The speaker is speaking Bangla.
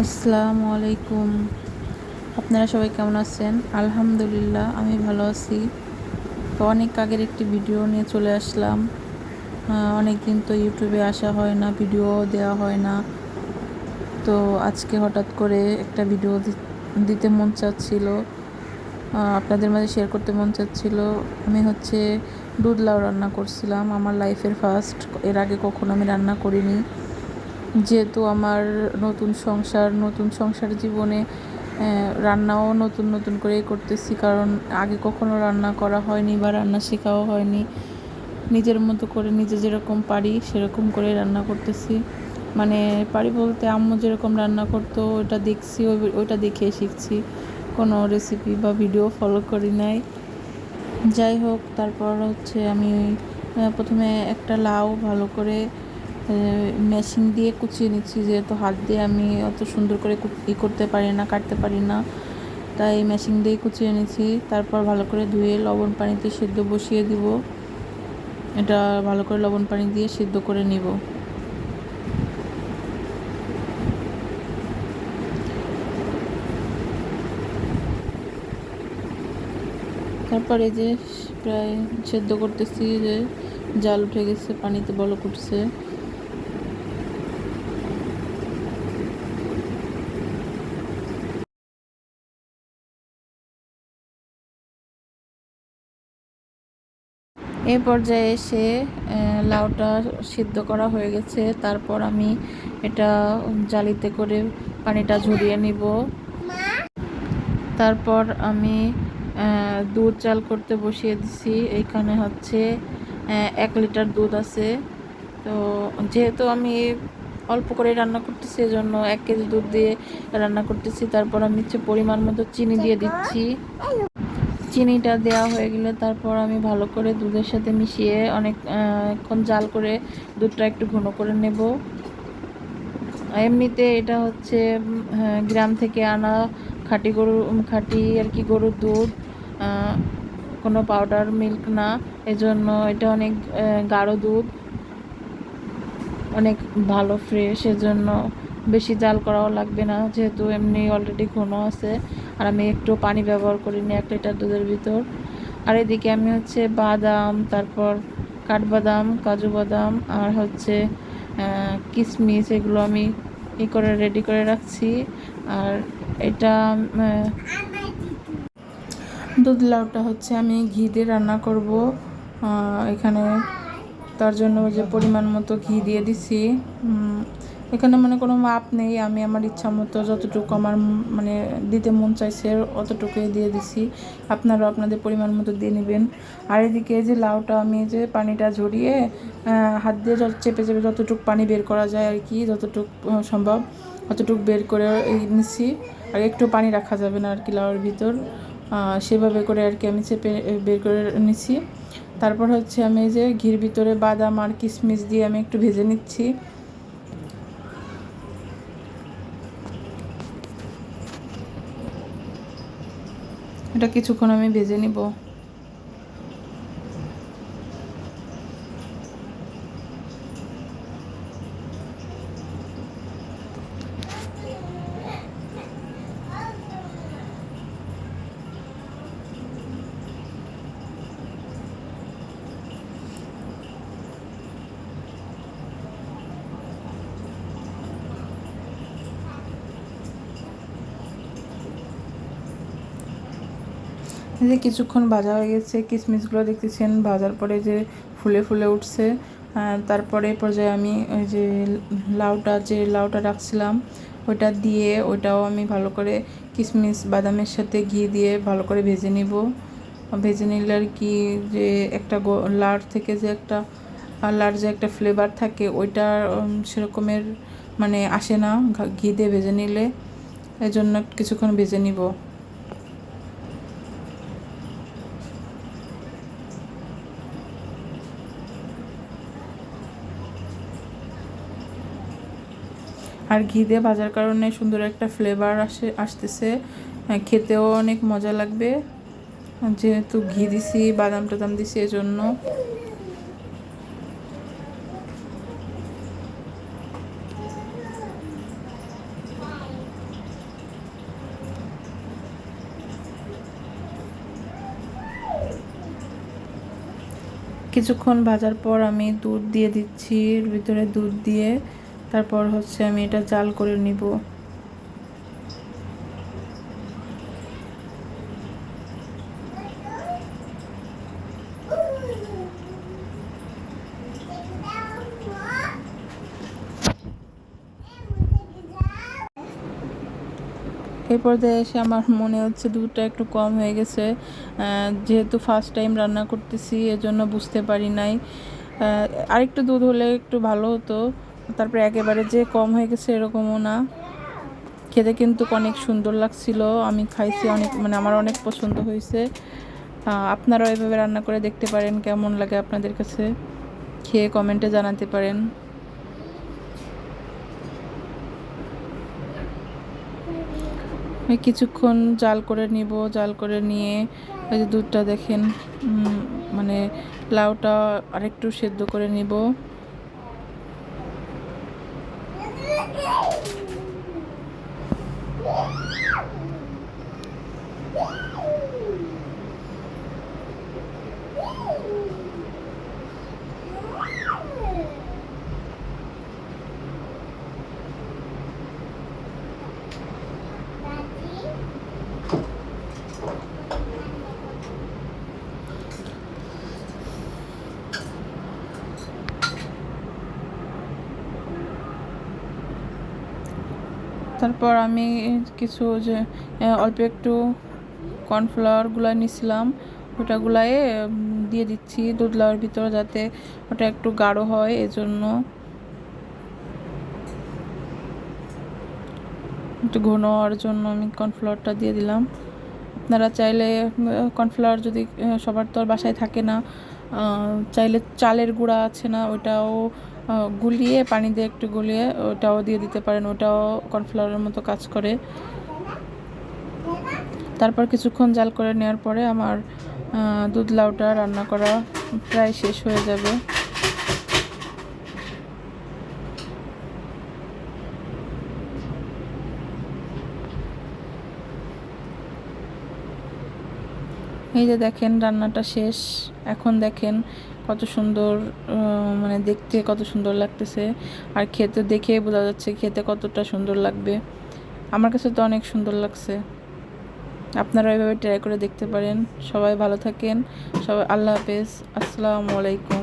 আসসালামু আলাইকুম। আপনারা সবাই কেমন আছেন? আলহামদুলিল্লাহ আমি ভালো আছি। তো অনেক আগের একটি ভিডিও নিয়ে চলে আসলাম। অনেক দিন তো ইউটিউবে আসা হয় না, ভিডিও দেওয়া হয় না। তো আজকে হঠাৎ করে একটা ভিডিও দিতে মন চাচ্ছিল, আপনাদের মাঝে শেয়ার করতে মন চাচ্ছিল। আমি দুধ লাউ রান্না করছিলাম, আমার লাইফের ফার্স্ট। এর আগে কখনো আমি রান্না করিনি। যেহেতু আমার নতুন সংসার জীবনে রান্নাও নতুন নতুন করেই করতেছি, কারণ আগে কখনো রান্না করা হয়নি বা রান্না শেখাও হয়নি। নিজের মতো করে নিজে যেরকম পারি সেরকম করে রান্না করতেছি। মানে পারি বলতে আম্মু যেরকম রান্না করতো ওইটা দেখছি, ওইটা দেখে শিখছি। কোনো রেসিপি বা ভিডিও ফলো করি নাই। যাই হোক, তারপর আমি প্রথমে একটা লাউ ভালো করে মেশিন দিয়ে কুচিয়ে নিচ্ছি, যেহেতু হাত দিয়ে আমি অত সুন্দর করে করতে পারি না, কাটতে পারি না, তাই মেশিন দিয়ে কুচিয়ে নিচ্ছি। তারপর ভালো করে ধুয়ে লবণ পানিতে সিদ্ধ বসিয়ে দিব। এটা ভালো করে লবণ পানি দিয়ে সিদ্ধ করে নিব। তারপর এই যে প্রায় সেদ্ধ করতেছি, যে জাল উঠে গেছে, পানিতে বলক উঠছে। এই পর্যায়ে এসে লাউটা সিদ্ধ করা হয়ে গেছে। তারপর আমি এটা জালিতে করে পানিটা ঝরিয়ে নিব। তারপর আমি দুধ জাল করতে বসিয়ে দিছি। এইখানে 1 লিটার দুধ আছে। তো যেহেতু আমি অল্প করে রান্না করতেছি, এজন্য 1 কেজি দুধ দিয়ে রান্না করতেছি। তারপর আমি পরিমাণ মতো চিনি দিয়ে দিচ্ছি। চিনিটা দেওয়া হয়ে গেলে তারপর আমি ভালো করে দুধের সাথে মিশিয়ে অনেকক্ষণ জাল করে দুধটা একটু ঘন করে নেব। এমনিতে এটা গ্রাম থেকে আনা খাঁটি আর কি গরুর দুধ, কোনো পাউডার মিল্ক না। এজন্য এটা অনেক গাঢ় দুধ, অনেক ভালো ফ্রেশ। এজন্য বেশি জাল করাও লাগবে না, যেহেতু এমনি অলরেডি ঘন আছে। আর আমি একটু পানি ব্যবহার করিনি 1 লিটার দুধের ভিতর। আর এদিকে আমি বাদাম, তারপর কাঠবাদাম, কাজু বাদাম আর কিশমিশ, এগুলো আমি করে রেডি করে রাখছি। আর এটা দুধ লাউটা আমি ঘি দিয়ে রান্না করব। এখানে তার জন্য যে পরিমাণ মতো ঘি দিয়ে দিছি। এখানে কোনো মাপ নেই, আমি আমার ইচ্ছা মতো যতটুকু আমার দিতে মন চাইছে অতটুকুই দিয়ে দিছি। আপনারাও আপনাদের পরিমাণ মতো দিয়ে নেবেন। আর এদিকে যে লাউটা আমি যে পানিটা ঝরিয়ে হাত দিয়ে চেপে চেপে যতটুকু পানি বের করা যায় আর কি, যতটুকু সম্ভব অতটুকু বের করে নিছি। আর একটু পানি রাখা যাবে না আর কি লাউয়ের ভিতর, সেভাবে করে আর কি আমি চেপে বের করে নিছি। তারপর আমি যে ঘির ভিতরে বাদাম আর কিশমিশ দিয়ে আমি একটু ভেজে নিচ্ছি। এটা কিছুক্ষণ আমি ভেজে নিব। এই যে কিছুক্ষণ ভাজা হয়ে গেছে, কিশমিশগুলো দেখতেছেন ভাজার পরে যে ফুলে ফুলে উঠছে। তারপরে পর্যায়ে আমি ওই যে লাউটা রাখছিলাম ওইটা দিয়ে, ওইটাও আমি ভালো করে কিশমিশ বাদামের সাথে ঘি দিয়ে ভালো করে ভেজে নিব। ভেজে নিলে আর কি যে একটা লাউর যে একটা ফ্লেভার থাকে ওইটা সেরকমের আসে না ঘি দিয়ে ভেজে নিলে। এই জন্য কিছুক্ষণ ভেজে নিব। আর ঘি দিয়ে ভাজার কারণে সুন্দর একটা ফ্লেভার আসতেছে, খেতেও অনেক মজা লাগবে, যেহেতু ঘি দিছি বাদাম টাদাম দিছি এজন্য। কিছুক্ষণ ভাজার পর আমি দুধ দিয়ে দিচ্ছি, এর ভিতরে দুধ দিয়ে তারপর হচ্ছে আমি এটা জাল করে নিব। এই পর্যায়ে এসে আমার মনে হচ্ছে দুধটা একটু কম হয়ে গেছে, যেহেতু ফার্স্ট টাইম রান্না করতেছি এজন্য বুঝতে পারি নাই। আরেকটু দুধ হলে একটু ভালো হতো। তারপরে একেবারে যে কম হয়ে গেছে এরকমও না। খেতে কিন্তু অনেক সুন্দর লাগছিল, আমি খাইছি অনেক, মানে আমার অনেক পছন্দ হয়েছে। আপনারাও এভাবে রান্না করে দেখতে পারেন, কেমন লাগে আপনাদের কাছে, খেয়ে কমেন্টে জানাতে পারেন। কিছুক্ষণ জাল করে নিব, জাল করে নিয়ে ওই যে দুধটা দেখেন, মানে লাউটা আরেকটু সেদ্ধ করে নিব। তারপর আমি কিছু যে অল্প একটু কর্নফ্লাওয়ার গুলাই নিছিলাম, ওটা গুলায়ে দিয়ে দিচ্ছি দুধ লাউয়ের ভিতরে, যাতে ওটা একটু গাঢ় হয়, এজন্য একটু ঘন হওয়ার জন্য আমি কর্নফ্লাওয়ারটা দিয়ে দিলাম। আপনারা চাইলে কর্নফ্লাওয়ার যদি সবার তো আর বাসায় থাকে না, চাইলে চালের গুঁড়া আছে না, ওটাও গুলিয়ে পানি দিয়ে একটু গুলিয়ে ওটাও দিয়ে দিতে পারেন, ওটাও কর্নফ্লাওয়ারের মতো কাজ করে। তারপর কিছুক্ষণ জাল করে নেওয়ার পরে আমার দুধ লাউটা রান্না করা প্রায় শেষ হয়ে যাবে। এই যে দেখেন রান্নাটা শেষ, এখন দেখেন কত সুন্দর, মানে দেখতে কত সুন্দর লাগতেছে, আর খেতে দেখে বোঝা যাচ্ছে খেতে কতটা সুন্দর লাগবে। আমার কাছে তো অনেক সুন্দর লাগছে। আপনারা এভাবে ট্রাই করে দেখতে পারেন। সবাই ভালো থাকেন, সবাই আল্লাহ হাফেজ, আসসালামু আলাইকুম।